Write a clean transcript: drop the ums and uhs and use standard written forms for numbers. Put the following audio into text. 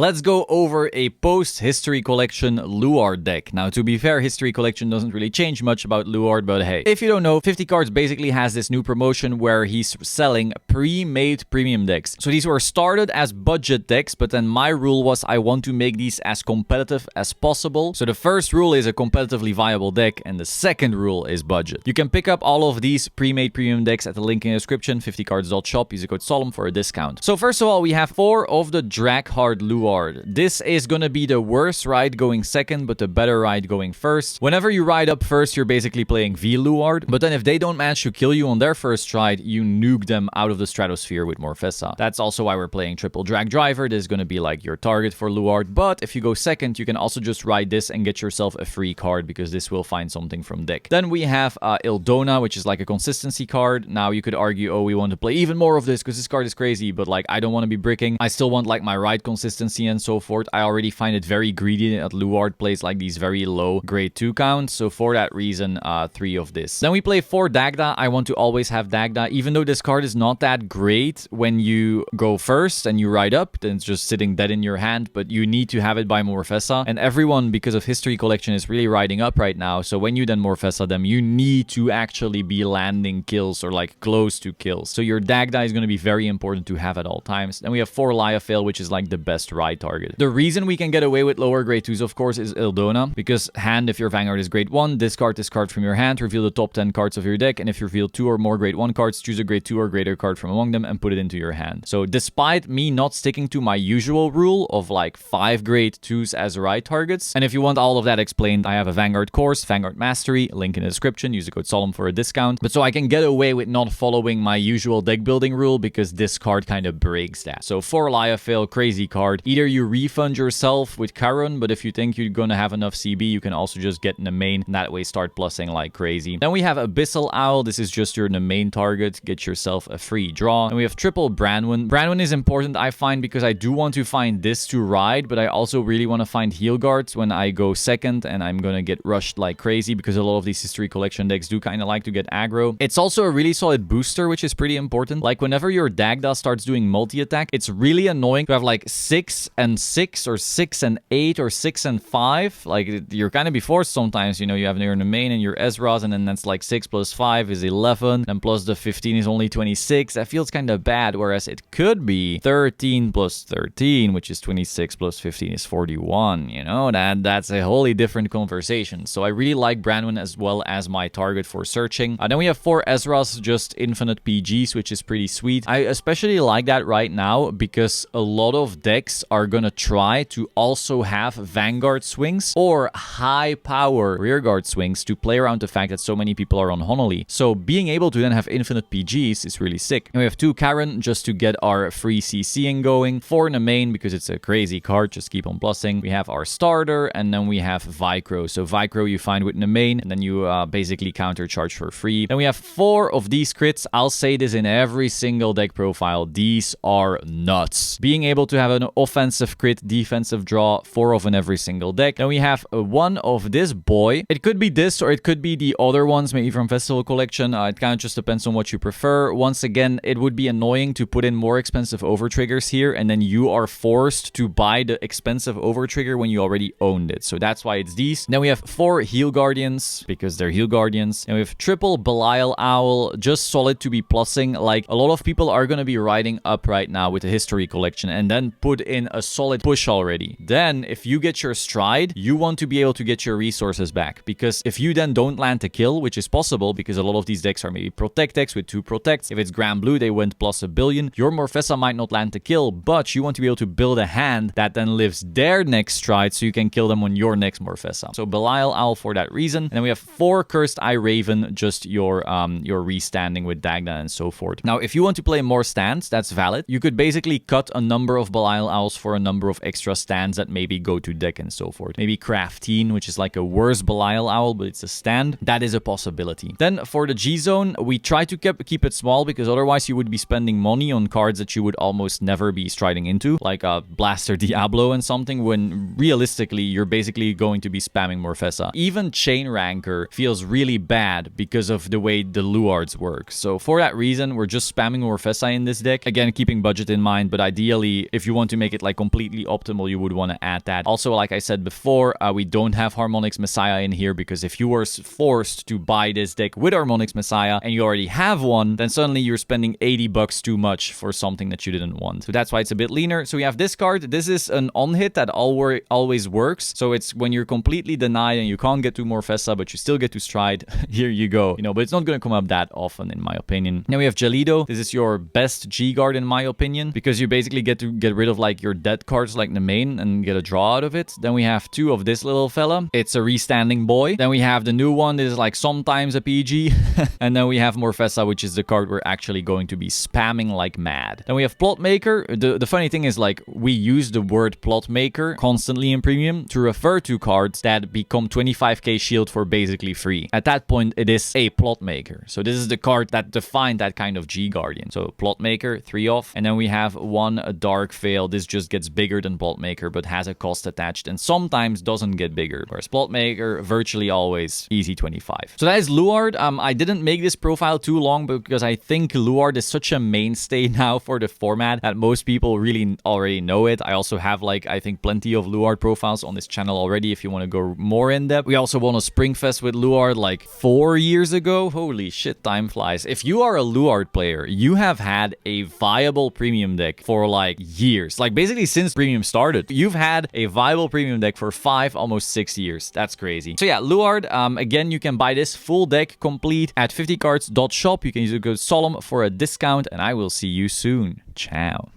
let's go over a post-History Collection LUARD deck. Now, to be fair, History Collection doesn't really change much about LUARD, but hey. If you don't know, 50 Cards basically has this new promotion where he's selling pre-made premium decks. So these were started as budget decks, but then my rule was I want to make these as competitive as possible. So the first rule is a competitively viable deck, and the second rule is budget. You can pick up all of these pre-made premium decks at the link in the description, 50cards.shop, use the code Solemn for a discount. So first of all, we have 4 of the Draghard LUARD. This is gonna be the worst ride going second, but the better ride going first. Whenever you ride up first, you're basically playing V LUARD, but then if they don't manage to kill you on their first ride, you nuke them out of the stratosphere with Morfessa. That's also why we're playing triple drag driver. This is gonna be like your target for LUARD, but if you go second, you can also just ride this and get yourself a free card because this will find something from deck. Then we have Ildona, which is like a consistency card. Now you could argue, oh, we want to play even more of this because this card is crazy, but like I don't want to be bricking. I still want like my ride consistency and so forth. I already find it very greedy that LUARD plays like these very low grade 2 counts, so for that reason 3 of this. Then we play 4 Dagda. I want to always have Dagda, even though this card is not that great when you go first and you ride up, then it's just sitting dead in your hand, but you need to have it by Morfessa, and everyone, because of History Collection, is really riding up right now. So when you then Morfessa them, you need to actually be landing kills or like close to kills. So your Dagda is going to be very important to have at all times. Then we have 4 Liafail, which is like the best ride target. The reason we can get away with lower grade 2s, of course, is Ildona, because hand, if your Vanguard is grade 1, discard this card from your hand, reveal the top 10 cards of your deck, and if you reveal 2 or more grade 1 cards, choose a grade 2 or greater card from among them and put it into your hand. So despite me not sticking to my usual rule of like 5 grade 2s as ride targets, and if you want all of that explained, I have a Vanguard course, Vanguard Mastery, link in the description, use the code Solemn for a discount. But so I can get away with not following my usual deck building rule because this card kind of breaks that. So 4 Liafail, crazy card. Either you refund yourself with Karun, but if you think you're gonna have enough CB, you can also just get in the main and that way start plussing like crazy. Then we have Abyssal Owl. This is just your main target. Get yourself a free draw. And we have triple Branwen. Branwen is important, I find, because I do want to find this to ride, but I also really want to find heal guards when I go second, and I'm gonna get rushed like crazy because a lot of these History Collection decks do kind of like to get aggro. It's also a really solid booster, which is pretty important. Like whenever your Dagda starts doing multi-attack, it's really annoying to have like 6 and 6 or 6 and 8 or 6 and 5. Like you're kind of be forced sometimes, you know, you have your main and your Ezra's, and then that's like 6 plus 5 is 11, and plus the 15 is only 26. That feels kind of bad, whereas it could be 13 plus 13, which is 26 plus 15 is 41, you know, that's a wholly different conversation. So I really like Branwen as well as my target for searching. Then we have 4 Ezra's, just infinite PGs, which is pretty sweet. I especially like that right now because a lot of decks are gonna try to also have Vanguard swings or high power rearguard swings to play around the fact that so many people are on Honolly. So being able to then have infinite PGs is really sick. And we have 2 Karen just to get our free CCing going. 4 in the main because it's a crazy card, just keep on plussing. We have our starter, and then we have Vicro. So Vicro you find with the main, and then you basically counter charge for free. Then we have 4 of these crits. I'll say this in every single deck profile. These are nuts. Being able to have an offensive crit, defensive draw, 4 of in every single deck. Then we have 1 of this boy. It could be this or it could be the other ones, maybe from Festival Collection. It kind of just depends on what you prefer. Once again, it would be annoying to put in more expensive overtriggers here, and then you are forced to buy the expensive overtrigger when you already owned it. So that's why it's these. Then we have 4 Heal Guardians because they're Heal Guardians. And we have triple Belial Owl, just solid to be plussing. Like a lot of people are going to be riding up right now with the History Collection and then put in a solid push already. Then if you get your stride, you want to be able to get your resources back, because if you then don't land a kill, which is possible because a lot of these decks are maybe protect decks with 2 protects. If it's Grand Blue, they went plus $1 billion. Your Morfessa might not land the kill, but you want to be able to build a hand that then lives their next stride so you can kill them on your next Morfessa. So Belial Owl for that reason. And then we have 4 Cursed Eye Raven, just your restanding with Dagda and so forth. Now, if you want to play more stands, that's valid. You could basically cut a number of Belial Owls for a number of extra stands that maybe go to deck and so forth. Maybe Crafteen, which is like a worse Belial Owl, but it's a stand. That is a possibility. Then for the G-Zone, we try to keep it small because otherwise you would be spending money on cards that you would almost never be striding into, like a Blaster Diablo and something, when realistically you're basically going to be spamming Morfessa. Even Chain Ranker feels really bad because of the way the LUARDs work. So for that reason, we're just spamming Morfessa in this deck. Again, keeping budget in mind, but ideally, if you want to make it like like completely optimal, you would want to add that. Also, like I said before, we don't have Harmonix Messiah in here, because if you were forced to buy this deck with Harmonix Messiah and you already have one, then suddenly you're spending 80 bucks too much for something that you didn't want. So that's why it's a bit leaner. So we have this card. This is an on-hit that always works. So it's when you're completely denied and you can't get to Morfessa, but you still get to Stride. Here you go. You know, but it's not going to come up that often, in my opinion. Now we have Gelido. This is your best G-Guard, in my opinion, because you basically get to get rid of like your dead cards like the main and get a draw out of it. Then we have two of this little fella. It's a restanding boy. Then we have the new one. This is like sometimes a PG. And then we have Morfessa, which is the card we're actually going to be spamming like mad. Then we have Plot Maker. The funny thing is, like, we use the word Plot Maker constantly in Premium to refer to cards that become 25k shield for basically free. At that point, it is a Plot Maker. So this is the card that defined that kind of G-Guardian. So Plot Maker, 3 off. And then we have a Dark Veil. This just gets bigger than Plot Maker, but has a cost attached and sometimes doesn't get bigger. Whereas Plot Maker, virtually always easy 25. So that is LUARD. I didn't make this profile too long because I think LUARD is such a mainstay now for the format that most people really already know it. I also have, like, I think plenty of LUARD profiles on this channel already if you want to go more in depth. We also won a Springfest with LUARD like 4 years ago. Holy shit, time flies. If you are a LUARD player, you have had a viable premium deck for like years. Like basically since premium started, you've had a viable premium deck for 5, almost 6 years. That's crazy. So yeah, LUARD, again, you can buy this full deck complete at 50cards.shop. You can use the code Solemn for a discount, and I will see you soon. Ciao.